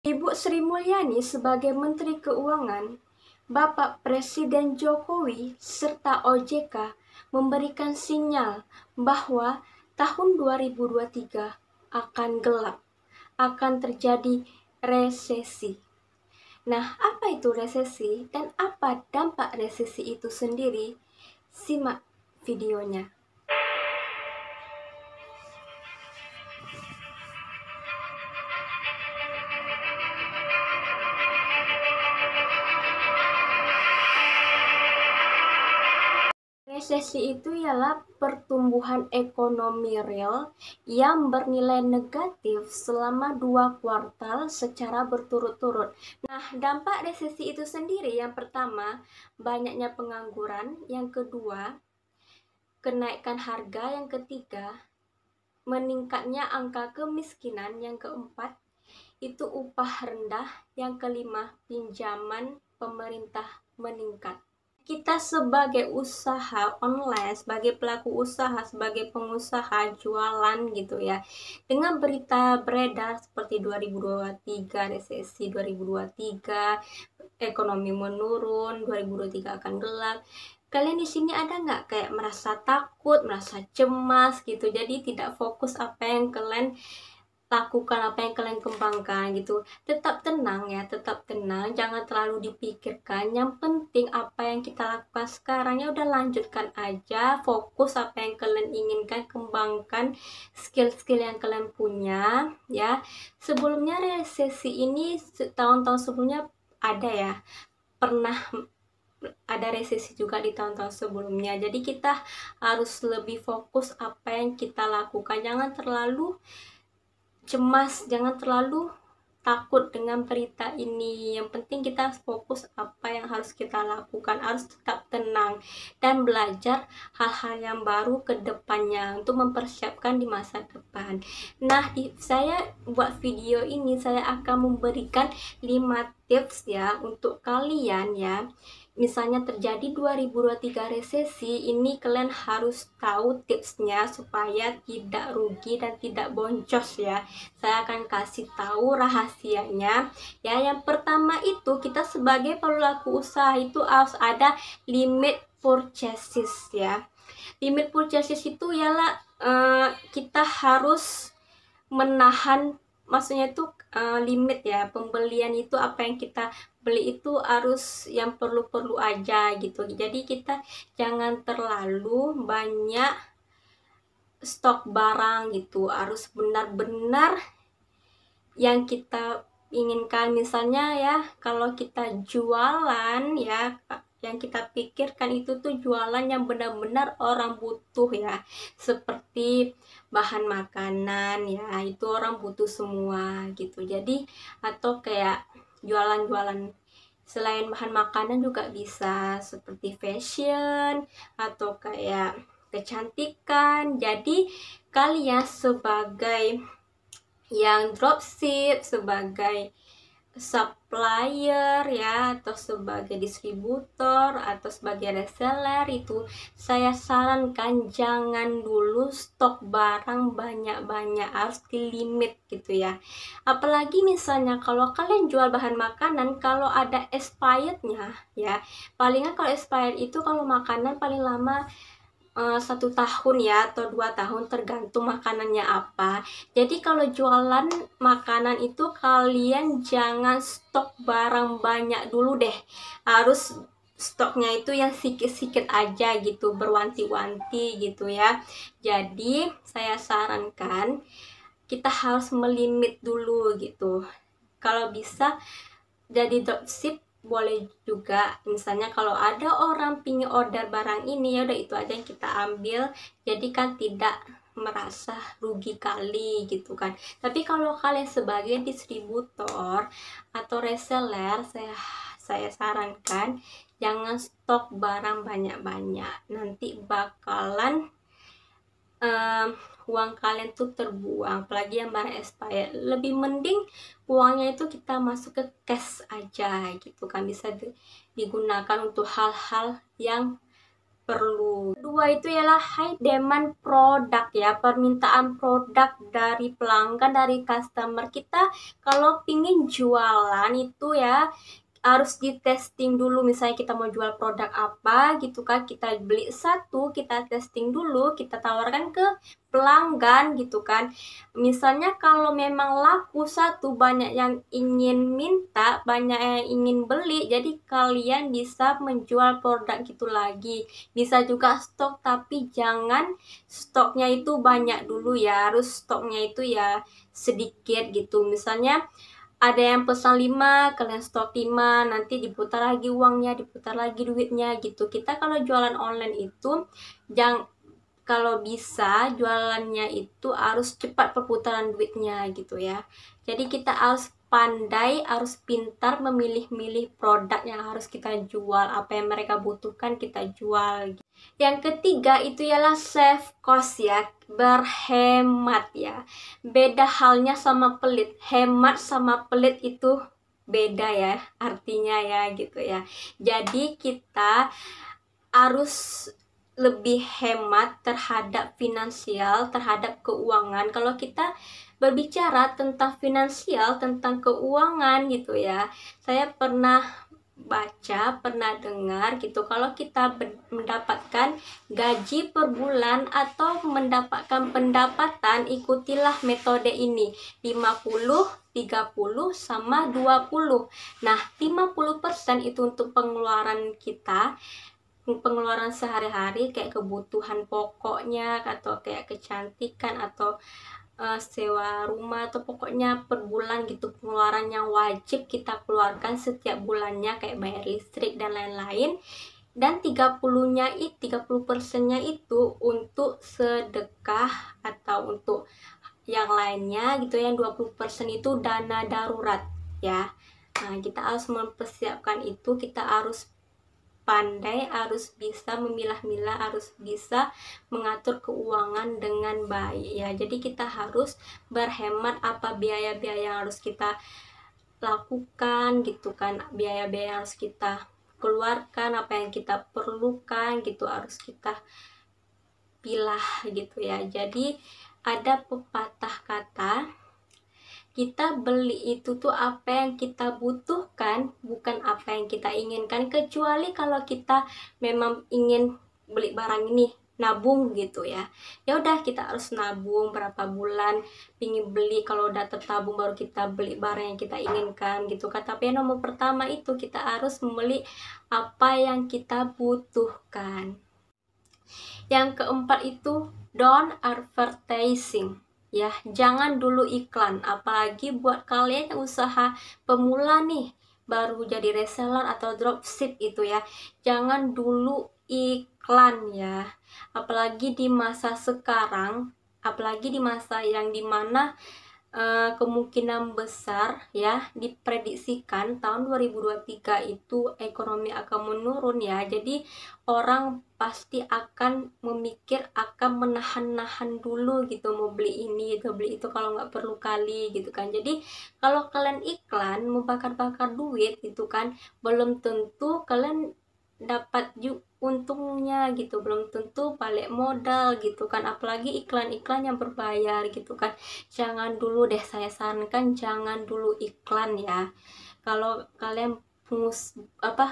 Ibu Sri Mulyani sebagai Menteri Keuangan, Bapak Presiden Jokowi serta OJK memberikan sinyal bahwa tahun 2023 akan gelap, akan terjadi resesi. Nah, apa itu resesi dan apa dampak resesi itu sendiri? Simak videonya. Resesi itu ialah pertumbuhan ekonomi real yang bernilai negatif selama 2 kuartal secara berturut-turut. Nah, dampak resesi itu sendiri yang pertama, banyaknya pengangguran, yang kedua, kenaikan harga, yang ketiga, meningkatnya angka kemiskinan, yang keempat, itu upah rendah, yang kelima, pinjaman pemerintah meningkat. Kita sebagai usaha online, sebagai pelaku usaha, sebagai pengusaha jualan gitu ya, dengan berita beredar seperti 2023 resesi, 2023 ekonomi menurun, 2023 akan gelap. Kalian di sini ada nggak kayak merasa takut, merasa cemas gitu, jadi tidak fokus apa yang kalian lakukan, apa yang kalian kembangkan gitu. Tetap tenang ya, tetap tenang, jangan terlalu dipikirkan. Yang penting apa yang kita lakukan sekarang ya udah lanjutkan aja, fokus apa yang kalian inginkan, kembangkan skill-skill yang kalian punya ya. Sebelumnya resesi ini tahun-tahun sebelumnya ada ya, pernah ada resesi juga di tahun-tahun sebelumnya. Jadi kita harus lebih fokus apa yang kita lakukan, jangan terlalu cemas, jangan terlalu takut dengan berita ini. Yang penting kita fokus apa yang harus kita lakukan, harus tetap tenang dan belajar hal-hal yang baru ke depannya untuk mempersiapkan di masa depan. Nah, saya buat video ini saya akan memberikan 5 tips ya untuk kalian ya. Misalnya terjadi 2023 resesi, ini kalian harus tahu tipsnya supaya tidak rugi dan tidak boncos ya. Saya akan kasih tahu rahasianya ya. Yang pertama itu, kita sebagai pelaku usaha itu harus ada limit purchases ya. Limit purchases itu ialah kita harus menahan, maksudnya itu limit ya, pembelian itu apa yang kita beli itu harus yang perlu-perlu aja gitu. Jadi kita jangan terlalu banyak stok barang gitu, harus benar-benar yang kita inginkan. Misalnya ya, kalau kita jualan ya, yang kita pikirkan itu tuh jualan yang benar-benar orang butuh ya, seperti bahan makanan ya, itu orang butuh semua gitu. Jadi atau kayak jualan-jualan selain bahan makanan juga bisa, seperti fashion atau kayak kecantikan. Jadi kalian sebagai yang dropship, sebagai supplier ya, atau sebagai distributor atau sebagai reseller, itu saya sarankan jangan dulu stok barang banyak-banyak, harus di limit gitu ya. Apalagi misalnya kalau kalian jual bahan makanan, kalau ada expirednya ya, palingan kalau expired itu kalau makanan paling lama 1 tahun ya, atau 2 tahun tergantung makanannya apa. Jadi kalau jualan makanan itu kalian jangan stok barang banyak dulu deh, harus stoknya itu yang sedikit-sedikit aja gitu, berwanti-wanti gitu ya. Jadi saya sarankan kita harus melimit dulu gitu. Kalau bisa jadi dropship boleh juga, misalnya kalau ada orang pingin order barang ini ya udah itu aja yang kita ambil, jadi kan tidak merasa rugi kali gitu kan. Tapi kalau kalian sebagai distributor atau reseller, saya sarankan jangan stok barang banyak-banyak, nanti bakalan uang kalian tuh terbuang, apalagi yang barang expired. Lebih mending uangnya itu kita masuk ke cash aja gitu kan, bisa digunakan untuk hal-hal yang perlu. Kedua itu ialah high demand produk ya, permintaan produk dari pelanggan, dari customer kita. Kalau pingin jualan itu ya harus di testing dulu, misalnya kita mau jual produk apa gitu kan, kita beli satu, kita testing dulu, kita tawarkan ke pelanggan gitu kan. Misalnya kalau memang laku satu, banyak yang ingin minta, banyak yang ingin beli, jadi kalian bisa menjual produk gitu lagi. Bisa juga stok, tapi jangan stoknya itu banyak dulu ya, harus stoknya itu ya sedikit gitu. Misalnya ada yang pesan 5, kalian stok 5, nanti diputar lagi uangnya, diputar lagi duitnya gitu. Kita kalau jualan online itu kalau bisa jualannya itu harus cepat perputaran duitnya gitu ya. Jadi kita harus pandai, harus pintar memilih-milih produk yang harus kita jual, apa yang mereka butuhkan kita jual. Yang ketiga itu ialah save cost ya, berhemat ya. Beda halnya sama pelit. Hemat sama pelit itu beda ya artinya ya gitu ya. Jadi kita harus lebih hemat terhadap finansial, terhadap keuangan. Kalau kita berbicara tentang finansial, tentang keuangan gitu ya, saya pernah baca, pernah dengar gitu, kalau kita mendapatkan gaji per bulan atau mendapatkan pendapatan, ikutilah metode ini, 50, 30, sama 20. Nah, 50% itu untuk pengeluaran kita, pengeluaran sehari-hari kayak kebutuhan pokoknya, atau kayak kecantikan, atau sewa rumah, atau pokoknya per bulan gitu, pengeluaran yang wajib kita keluarkan setiap bulannya kayak bayar listrik dan lain-lain. Dan 30%-nya itu untuk sedekah atau untuk yang lainnya gitu. Yang 20% itu dana darurat ya. Nah, kita harus mempersiapkan itu, kita harus pandai, harus bisa memilah-milah, harus bisa mengatur keuangan dengan baik ya. Jadi kita harus berhemat apa biaya-biaya yang harus kita lakukan gitu kan, biaya-biaya yang harus kita keluarkan, apa yang kita perlukan gitu harus kita pilah gitu ya. Jadi ada pepatah kata, kita beli itu tuh apa yang kita butuhkan, bukan apa yang kita inginkan. Kecuali kalau kita memang ingin beli barang ini, nabung gitu ya. Ya udah, kita harus nabung berapa bulan, pingin beli, kalau udah tertabung baru kita beli barang yang kita inginkan gitu kan. Tapi yang nomor pertama itu kita harus membeli apa yang kita butuhkan. Yang keempat itu don't advertising ya, jangan dulu iklan, apalagi buat kalian yang usaha pemula nih, baru jadi reseller atau dropship itu ya, jangan dulu iklan ya, apalagi di masa sekarang, apalagi di masa yang dimana kemungkinan besar ya diprediksikan tahun 2023 itu ekonomi akan menurun ya. Jadi orang pasti akan memikir, akan menahan-nahan dulu gitu, mau beli ini atau beli itu kalau nggak perlu kali gitu kan. Jadi kalau kalian iklan membakar-bakar duit gitu kan, belum tentu kalian dapat untungnya gitu, belum tentu balik modal gitu kan, apalagi iklan-iklan yang berbayar gitu kan. Jangan dulu deh, saya sarankan jangan dulu iklan ya. Kalau kalian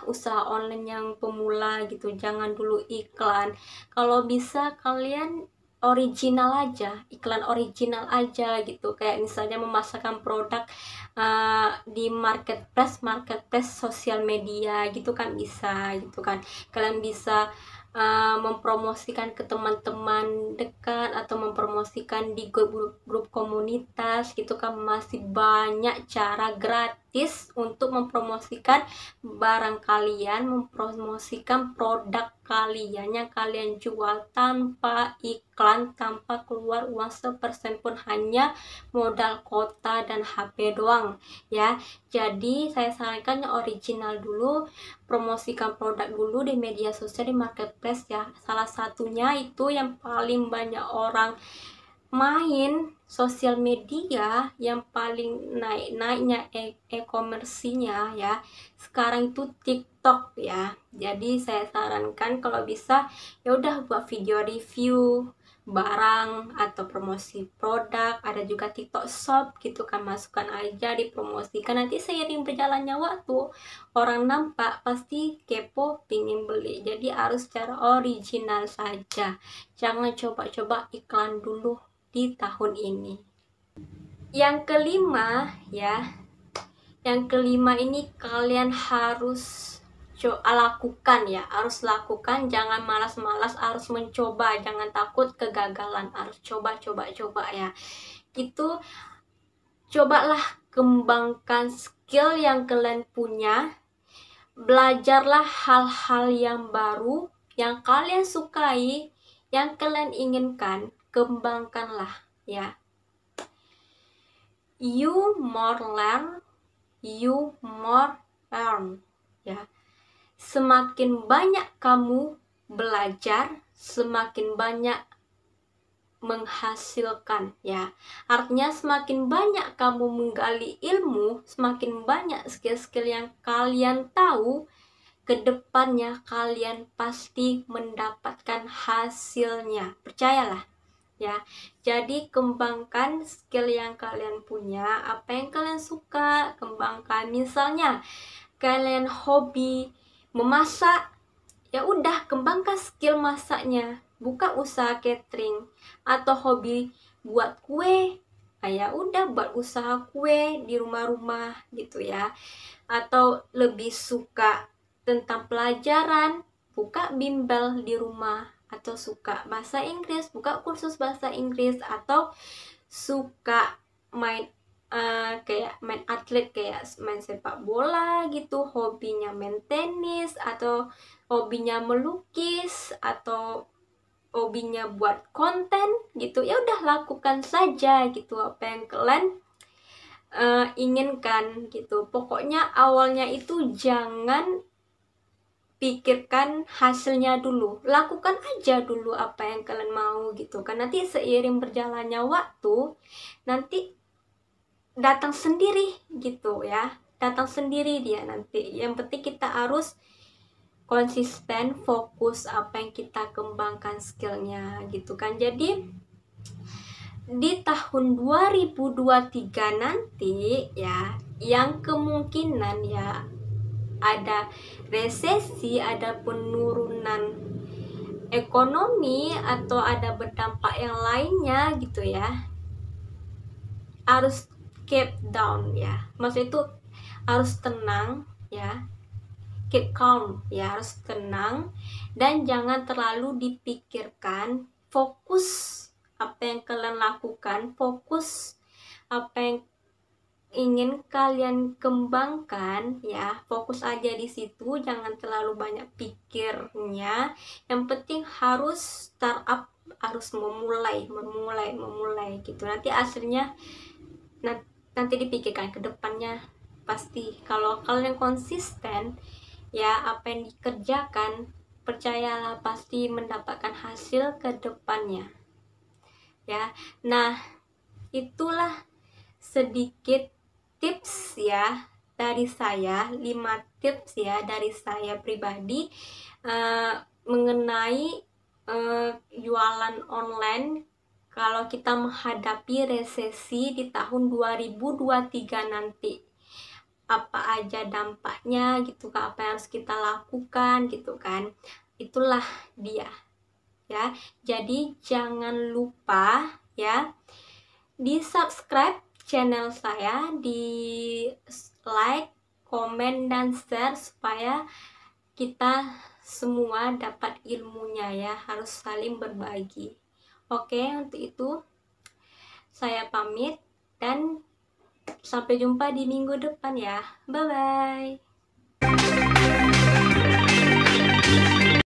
usaha online yang pemula gitu, jangan dulu iklan. Kalau bisa kalian original aja, iklan original aja gitu, kayak misalnya memasarkan produk di marketplace sosial media gitu kan, bisa gitu kan. Kalian bisa mempromosikan ke teman-teman dekat atau mempromosikan di grup komunitas gitu kan. Masih banyak cara gratis untuk mempromosikan barang kalian, mempromosikan produk kalian yang kalian jual tanpa iklan, tanpa keluar uang sepersen pun, hanya modal kuota dan HP doang ya. Jadi saya sarankan yang original dulu, promosikan produk dulu di media sosial, di marketplace ya. Salah satunya itu yang paling banyak orang main sosial media yang paling naiknya e-commerce-nya ya sekarang itu TikTok ya. Jadi saya sarankan kalau bisa ya udah buat video review barang atau promosi produk, ada juga TikTok Shop gitu kan, masukkan aja dipromosikan, nanti seiring berjalannya waktu orang nampak pasti kepo pingin beli. Jadi harus secara original saja, jangan coba-coba iklan dulu di tahun ini. Yang kelima ya, yang kelima ini kalian harus lakukan ya, harus lakukan, jangan malas-malas, harus mencoba, jangan takut kegagalan, harus coba ya. Itu cobalah kembangkan skill yang kalian punya, belajarlah hal-hal yang baru yang kalian sukai, yang kalian inginkan, kembangkanlah ya. You more learn, you more earn ya. Semakin banyak kamu belajar, semakin banyak menghasilkan ya. Artinya semakin banyak kamu menggali ilmu, semakin banyak skill-skill yang kalian tahu, kedepannya kalian pasti mendapatkan hasilnya. Percayalah ya. Jadi kembangkan skill yang kalian punya, apa yang kalian suka, kembangkan. Misalnya kalian hobi memasak, ya udah kembangkan skill masaknya, buka usaha catering. Atau hobi buat kue, ya udah buat usaha kue di rumah-rumah gitu ya. Atau lebih suka tentang pelajaran, buka bimbel di rumah. Atau suka bahasa Inggris, buka kursus bahasa Inggris. Atau suka main kayak main atlet, kayak main sepak bola gitu, hobinya main tenis, atau hobinya melukis, atau hobinya buat konten gitu, ya udah lakukan saja gitu apa yang kalian inginkan gitu. Pokoknya awalnya itu jangan pikirkan hasilnya dulu, lakukan aja dulu apa yang kalian mau gitu kan. Nanti seiring berjalannya waktu, nanti datang sendiri gitu ya, datang sendiri dia nanti. Yang penting kita harus konsisten, fokus apa yang kita kembangkan skillnya gitu kan. Jadi di tahun 2023 nanti ya, yang kemungkinan ya ada resesi, ada penurunan ekonomi, atau ada berdampak yang lainnya gitu ya, harus keep down ya, maksud itu harus tenang ya, keep calm ya, harus tenang dan jangan terlalu dipikirkan. Fokus apa yang kalian lakukan, fokus apa yang ingin kalian kembangkan ya, fokus aja di situ, jangan terlalu banyak pikirnya. Yang penting harus startup, harus memulai gitu. Nanti hasilnya nanti dipikirkan ke depannya pasti. Kalau kalian konsisten ya, apa yang dikerjakan, percayalah pasti mendapatkan hasil ke depannya ya. Nah, itulah sedikit tips ya dari saya, 5 tips ya dari saya pribadi mengenai jualan online kalau kita menghadapi resesi di tahun 2023 nanti. Apa aja dampaknya gitu kan, apa yang harus kita lakukan gitu kan. Itulah dia ya. Jadi jangan lupa ya di subscribe channel saya, di like, komen, dan share supaya kita semua dapat ilmunya ya, harus saling berbagi. Oke, untuk itu saya pamit dan sampai jumpa di minggu depan ya. Bye bye.